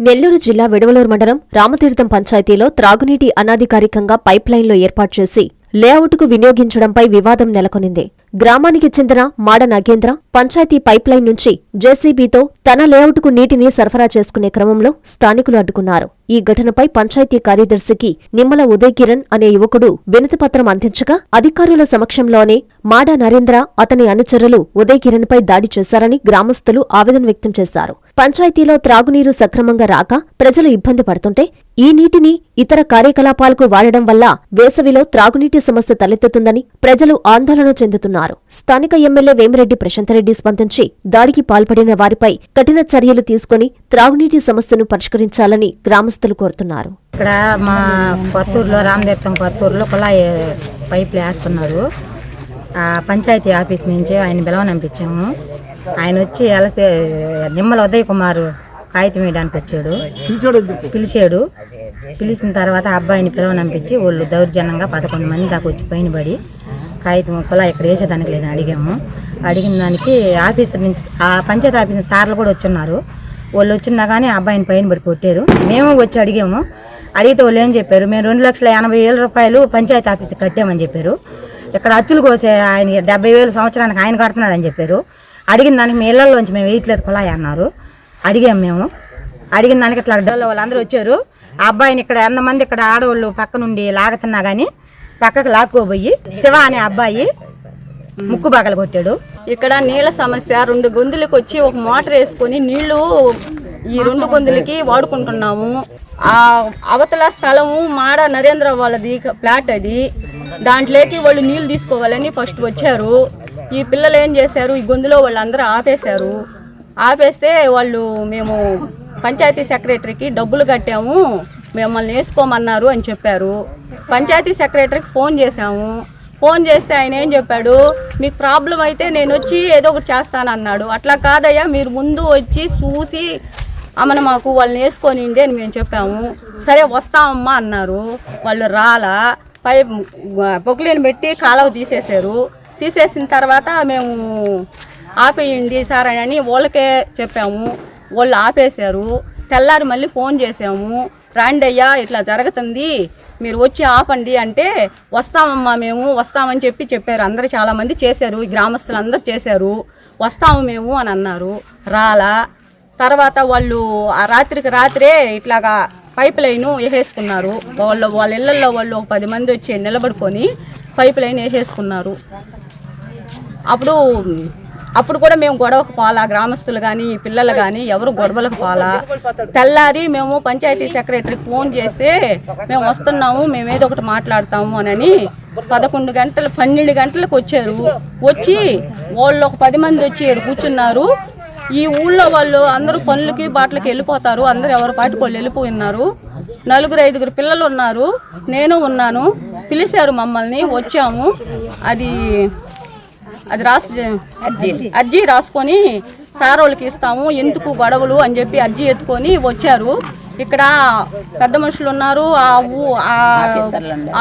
నెల్లూరు జిల్లా విడవలూరు మండలం రామతీర్థం పంచాయతీలో త్రాగునీటి అనాధికారికంగా పైప్లైన్లు ఏర్పాటు చేసి లేఅవుట్కు వినియోగించడంపై వివాదం నెలకొనింది. గ్రామానికి చెందిన మాడ నాగేంద్ర పంచాయతీ పైప్లైన్ నుంచి జేసీబీతో తన లేఅవుట్కు నీటిని సరఫరా చేసుకునే క్రమంలో స్థానికులు అడ్డుకున్నారు. ఈ ఘటనపై పంచాయతీ కార్యదర్శికి నిమ్మల ఉదయ్ కిరణ్ అనే యువకుడు వినతిపత్రం అందించగా అధికారుల సమక్షంలోనే మాడ నరేంద్ర అతని అనుచరులు ఉదయ్ కిరణ్ పై దాడి చేశారని గ్రామస్తులు ఆవేదన వ్యక్తం చేశారు. పంచాయతీలో త్రాగునీరు సక్రమంగా రాక ప్రజలు ఇబ్బంది పడుతుంటే ఈ నీటిని ఇతర కార్యకలాపాలకు వాడడం వల్ల వేసవిలో త్రాగునీటి సమస్య తలెత్తుతుందని ప్రజలు ఆందోళన చెందుతున్నారు. స్థానిక ఎమ్మెల్యే వేమిరెడ్డి ప్రశాంతరెడ్డి స్పందించి దాడికి పాల్పడిన వారిపై కఠిన చర్యలు తీసుకుని త్రాగునీటి సమస్యను పరిష్కరించాలని గ్రామస్తులు కోరుతున్నారు. ఇక్కడ మా కొత్తూరులో రామతీర్థం కొత్తూరులో కుళాయి పైపులు వేస్తున్నారు. పంచాయతీ ఆఫీస్ నుంచి ఆయన పిలవనంపించాము. ఆయన వచ్చి నిమ్మల ఉదయ్ కుమార్ కాగితం వేయడానికి వచ్చాడు. పిలిచిన తర్వాత అబ్బాయిని పిలవనంపించి వాళ్ళు దౌర్జన్యంగా 11 మంది దాకా వచ్చి పైన పడి కాగితం కుళాయి ఇక్కడ వేసేదానికి లేదని అడిగాము. అడిగిన దానికి ఆఫీసర్ నుంచి ఆ పంచాయతీ ఆఫీస్ సార్లు కూడా వచ్చున్నారు. వాళ్ళు వచ్చినా కానీ అబ్బాయిని పైన పడి కొట్టారు. మేము వచ్చి అడిగాము. అడిగితే వాళ్ళు ఏం చెప్పారు, మేము 2,80,000 రూపాయలు పంచాయతీ ఆఫీస్కి కట్టామని చెప్పారు. ఇక్కడ అచ్చులు కోసే ఆయన 70,000 సంవత్సరానికి ఆయన కడుతున్నాడని చెప్పారు. అడిగిన దానికి మీ ఇళ్లలోంచి మేము వేయట్లేదు కుళాయి అన్నారు. అడిగాము. మేము అడిగిన దానికి ఇట్లా డోళ్ళ వాళ్ళందరూ వచ్చారు. ఆ అబ్బాయిని ఇక్కడ ఎంతమంది ఇక్కడ ఆడవాళ్ళు పక్క నుండి లాగుతున్నా కానీ పక్కకు లాక్కోబోయి శివ అనే అబ్బాయి ముక్కు బాగలు కొట్టాడు. ఇక్కడ నీళ్ళ సమస్య 2 గొంతులకు వచ్చి ఒక మోటార్ వేసుకొని నీళ్లు ఈ 2 గొంతులకి వాడుకుంటున్నాము. ఆ అవతల స్థలము మాడ నరేంద్ర వాళ్ళది ఫ్లాట్, అది దాంట్లోకి వాళ్ళు నీళ్లు తీసుకోవాలని ఫస్ట్ వచ్చారు. ఈ పిల్లలు ఏం చేశారు, ఈ గొంతులో వాళ్ళందరూ ఆపేశారు. ఆపేస్తే వాళ్ళు మేము పంచాయతీ సెక్రటరీకి డబ్బులు కట్టాము, మిమ్మల్ని వేసుకోమన్నారు అని చెప్పారు. పంచాయతీ సెక్రటరీకి ఫోన్ చేశాము. ఫోన్ చేస్తే ఆయన ఏం చెప్పాడు, మీకు ప్రాబ్లం అయితే నేను వచ్చి ఏదో ఒకటి చేస్తానన్నాడు. అట్లా కాదయ్యా, మీరు ముందు వచ్చి చూసి అమ్మను మాకు వాళ్ళని వేసుకొనిండి అని మేము చెప్పాము. సరే వస్తామమ్మా అన్నారు. వాళ్ళు రాలా. పొక్లీని పెట్టి కాలువ తీసేశారు. తీసేసిన తర్వాత మేము ఆపేయండి సార్ అని వాళ్ళకే చెప్పాము. వాళ్ళు ఆపేశారు. తెల్లారి మళ్ళీ ఫోన్ చేసాము, రాండి అయ్యా ఇట్లా జరుగుతుంది, మీరు వచ్చి ఆపండి అంటే వస్తామమ్మా మేము వస్తామని చెప్పారు. అందరూ చాలామంది చేశారు, ఈ గ్రామస్తులు అందరూ చేశారు. వస్తాము మేము అని అన్నారు. రాలా. తర్వాత వాళ్ళు ఆ రాత్రికి రాత్రే ఇట్లాగా పైప్ లైన్ వేసేసుకున్నారు. వాళ్ళ ఇళ్లలో వాళ్ళు 10 మంది వచ్చి నిలబడుకొని పైప్ లైన్ వేసేసుకున్నారు. అప్పుడు కూడా మేము గొడవకు పోలా, గ్రామస్తులు కానీ పిల్లలు కానీ ఎవరు గొడవలకు పోలా. తెల్లారి మేము పంచాయతీ సెక్రటరీకి ఫోన్ చేస్తే మేము వస్తున్నాము, మేము ఏదో ఒకటి మాట్లాడతాము అని 11 గంటలు 12 గంటలకు వచ్చారు. వచ్చి వాళ్ళు ఒక 10 మంది వచ్చి కూర్చున్నారు. ఈ ఊళ్ళో వాళ్ళు అందరూ పనులకి బాటలకి వెళ్ళిపోతారు. అందరూ ఎవరి పాటికి వాళ్ళు వెళ్ళిపోయినారు. 4-5 పిల్లలు ఉన్నారు, నేను ఉన్నాను. పిలిచారు మమ్మల్ని, వచ్చాము. అది అర్జీ రాసుకొని సార్ వాళ్ళకి ఇస్తాము, ఎందుకు గొడవలు అని చెప్పి అర్జీ ఎత్తుకొని వచ్చారు. ఇక్కడ పెద్ద మనుషులు ఉన్నారు,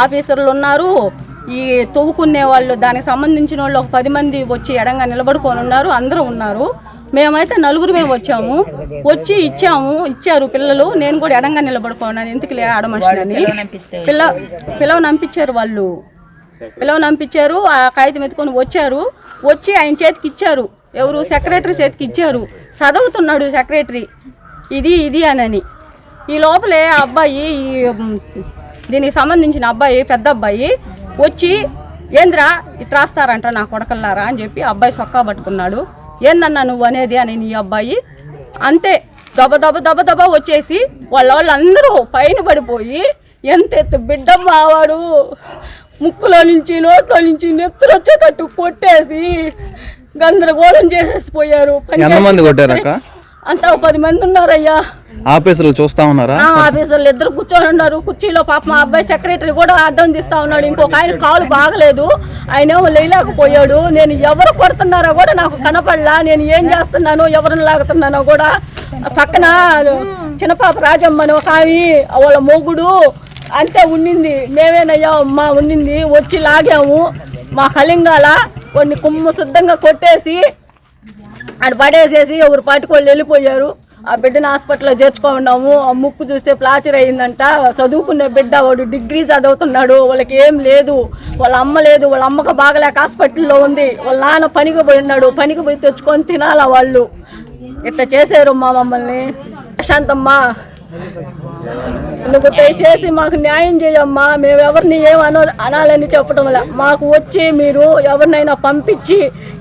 ఆఫీసర్లు ఉన్నారు, ఈ తవ్వుకునే వాళ్ళు దానికి సంబంధించిన వాళ్ళు ఒక 10 మంది వచ్చి ఎడంగా నిలబడుకొని ఉన్నారు. అందరూ ఉన్నారు. మేమైతే 4 వచ్చాము. వచ్చి ఇచ్చారు పిల్లలు. నేను కూడా ఎడంగా నిలబడుకున్నాను, ఎందుకు ఆడమనిషిని పిలవనంపించారు. వాళ్ళు పిలవనంపించారు. ఆ కాగితం ఎత్తుకొని వచ్చారు. వచ్చి ఆయన చేతికి ఇచ్చారు. ఎవరు, సెక్రటరీ చేతికి ఇచ్చారు. చదువుతున్నాడు సెక్రటరీ ఇది అని. ఈ లోపలే ఆ అబ్బాయి, దీనికి సంబంధించిన అబ్బాయి, పెద్ద అబ్బాయి వచ్చి ఏంద్రా ఇట్లా రాస్తారంట నా కొడకల్లారా అని చెప్పి అబ్బాయి సొక్కా పట్టుకున్నాడు. ఏందన్నా నువ్వు అనేది అని నీ అబ్బాయి అంతే దబ వచ్చేసి వాళ్ళందరూ పైన పడిపోయి ఎంత ఎత్తు బిడ్డ మావాడు ముక్కులో నుంచి నోట్లో నుంచి నెత్తురు వచ్చేటట్టు కొట్టేసి గందరగోళం చేసేసిపోయారు. అంతా 10 మంది ఉన్నారయ్యా. ఆఫీసర్లు చూస్తా ఉన్నారా? ఆఫీసర్లు 2 కూర్చొని ఉన్నారు కుర్చీలో. పాప మా అబ్బాయి సెక్రటరీ కూడా అడ్డం తీస్తా ఉన్నాడు. ఇంకొక ఆయన కాలు బాగలేదు, ఆయన లేలేకపోయాడు. నేను ఎవరు కొడుతున్నారో కూడా నాకు కనపడలా. నేను ఏం చేస్తున్నానో ఎవరిని లాగుతున్నానో కూడా. పక్కన చిన్నపాప రాజమ్మని ఒక వాళ్ళ మొగుడు అంతే ఉండింది. మేమేనయ్యా అమ్మ ఉండింది. వచ్చి లాగాము. మా కలింగాల కొన్ని కుమ్ము శుద్ధంగా కొట్టేసి ఆడ పడేసేసి ఎవరు పాటికోళ్ళు వెళ్ళిపోయారు. ఆ బిడ్డని హాస్పిటల్లో చేర్చుకున్నాము. ఆ ముక్కు చూస్తే ప్లాచర్ అయిందంట. చదువుకునే బిడ్డ, వాడు డిగ్రీ చదువుతున్నాడు. వాళ్ళకి ఏం లేదు, వాళ్ళ అమ్మ లేదు, వాళ్ళ అమ్మకు బాగలేక హాస్పిటల్లో ఉంది. వాళ్ళ నాన్న పనికి పోయినాడు, పనికి పోయి తెచ్చుకొని తినాలా వాళ్ళు. ఇట్లా చేశారు మమ్మల్ని. ప్రశాంతమ్మ, నువ్వు దయచేసి మాకు న్యాయం చేయమ్మా. మేము ఎవరిని అనాలని చెప్పడం వల్ల మాకు వచ్చి మీరు ఎవరినైనా పంపించి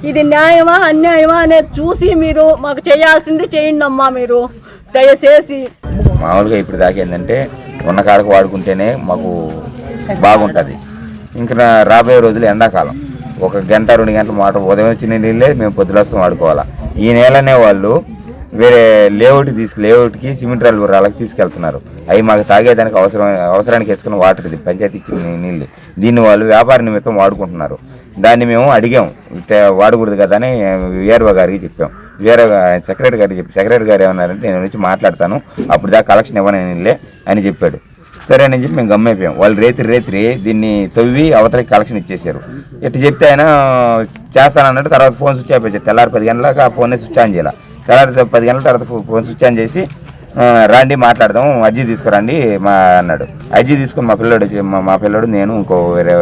ఇది న్యాయమా అన్యాయమా అనేది చూసి మీరు మాకు చేయాల్సింది చేయండి అమ్మా. మీరు దయచేసి మామూలుగా ఇప్పుడు దాకా ఏంటంటే ఉన్న కాడకు వాడుకుంటేనే మాకు బాగుంటుంది. ఇంకా రాబోయే రోజులు ఎండాకాలం 1 గంట 2 గంటల మాట ఉదయం వచ్చిన నీళ్ళే మేము పొద్దులొస్తాం వాడుకోవాలా. ఈ నేలనే వాళ్ళు వేరే లేఅవుట్కి సిమెంట్ రాళ్ళకి తీసుకెళ్తున్నారు. అవి మాకు తాగేదానికి అవసరానికి వేసుకున్న వాటర్, ఇది పంచాయతీ ఇచ్చిన నీళ్ళు. దీన్ని వాళ్ళు వ్యాపార నిమిత్తం వాడుకుంటున్నారు. దాన్ని మేము అడిగాం, వాడకూడదు కదా అని వీఆర్ఓ గారికి చెప్పాం. సెక్రటరీ గారికి చెప్పి సెక్రటరీ గారు ఏమన్నారంటే నేను వచ్చి మాట్లాడతాను, అప్పుడు దాకా కలెక్షన్ ఇవ్వను నీళ్ళే అని చెప్పాడు. సరే అని చెప్పి మేము గమ్మైపోయాం. వాళ్ళు రేత్రి దీన్ని తవ్వి అవతలకి కలెక్షన్ ఇచ్చేసారు. ఇట్లా చెప్తే ఆయన చేస్తానన్నట్టు తర్వాత ఫోన్ స్విచ్ ఆఫ్ చేశారు. తెల్లారి 10 గంటలకు ఆ ఫోన్నే స్విచ్ ఆన్ చేయాలి. తెల్లారి 10 గంటల తర్వాత ఫోన్ స్విచ్ ఆన్ చేసి రండి మాట్లాడదాం, అర్జీ తీసుకురండి అన్నాడు. అర్జీ తీసుకుని మా పిల్లడు నేను ఇంకో వేరే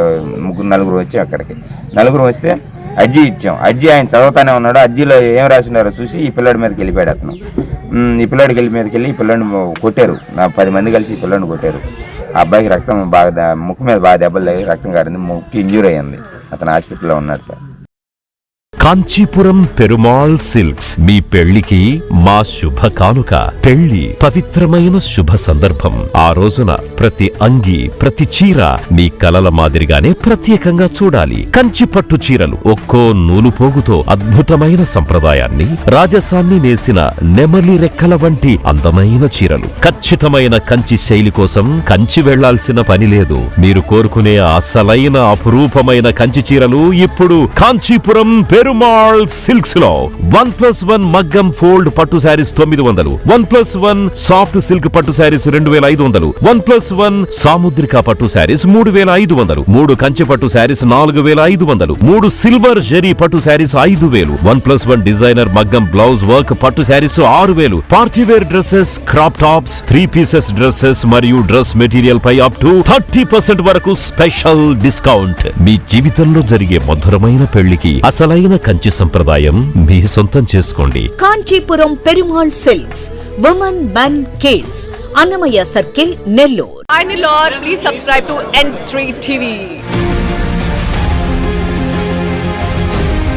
3-4 వచ్చి అక్కడికి 4 వస్తే అర్జీ ఇచ్చాం. అర్జీ ఆయన చదువుతానే ఉన్నాడు. అర్జీలో ఏం రాసి ఉన్నారో చూసి ఈ పిల్లడి మీదకి వెళ్ళిపోయాడు అతను. ఈ పిల్లడికి వెళ్ళి ఈ పిల్లని కొట్టారు. 10 మంది కలిసి ఈ పిల్లని కొట్టారు. ఆ అబ్బాయికి రక్తం బాగా, ముక్కు మీద బాగా దెబ్బలు తగిలి రక్తం కారింది, ముక్కు ఇంజ్యూర్ అయ్యింది. అతను హాస్పిటల్లో ఉన్నాడు సార్. కాంచీపురం పెరుమాళ్ సిల్క్స్ మీ పెళ్లికి మా శుభ కానుక. పెళ్లి పవిత్రమైన శుభ సందర్భం. ఆ రోజున ప్రతి అంగి, ప్రతి చీర మీ కలల మాదిరిగానే ప్రత్యేకంగా చూడాలి. కంచి పట్టు చీరలు ఒక్కో నూలు పోగుతో అద్భుతమైన సంప్రదాయాన్ని, రాజసాన్ని నేసిన నెమలి రెక్కల వంటి అందమైన చీరలు. ఖచ్చితమైన కంచి శైలి కోసం కంచి వెళ్లాల్సిన పని లేదు. మీరు కోరుకునే అసలైన అపురూపమైన కంచి చీరలు ఇప్పుడు కాంచీపురం పెరుమాళ్ సిల్క్స్ లో 1+1 మగ్గం ఫోల్డ్ పట్టు శారీస్ 900, 1+1 సాఫ్ట్ సిల్క్ పట్టు శారీస్ 2500, 1+1 సాముద్రిక పట్టు శారీస్ 3500, 3 కంచి పట్టు శారీస్ 4500, 3 సిల్వర్ జరీ పట్టు శారీస్ 5000, 1+1 డిజైనర్ మగ్గం బ్లౌజ్ వర్క్ పట్టు sarees 6000. Partywear dresses, crop tops, 3 pieces dresses మరియు డ్రెస్ మెటీరియల్ పై అప్ టు 30% వరకు స్పెషల్ డిస్కౌంట్. మీ జీవితంలో జరిగే మధురమైన పెళ్లికి అసలైన కంచి సంప్రదాయం మీ సొంతం చేసుకోండి. Kanchipuram Perumal silks, women, men, kids, Annamayya circle, Nellore. Finally, Lord, please subscribe to N3 TV.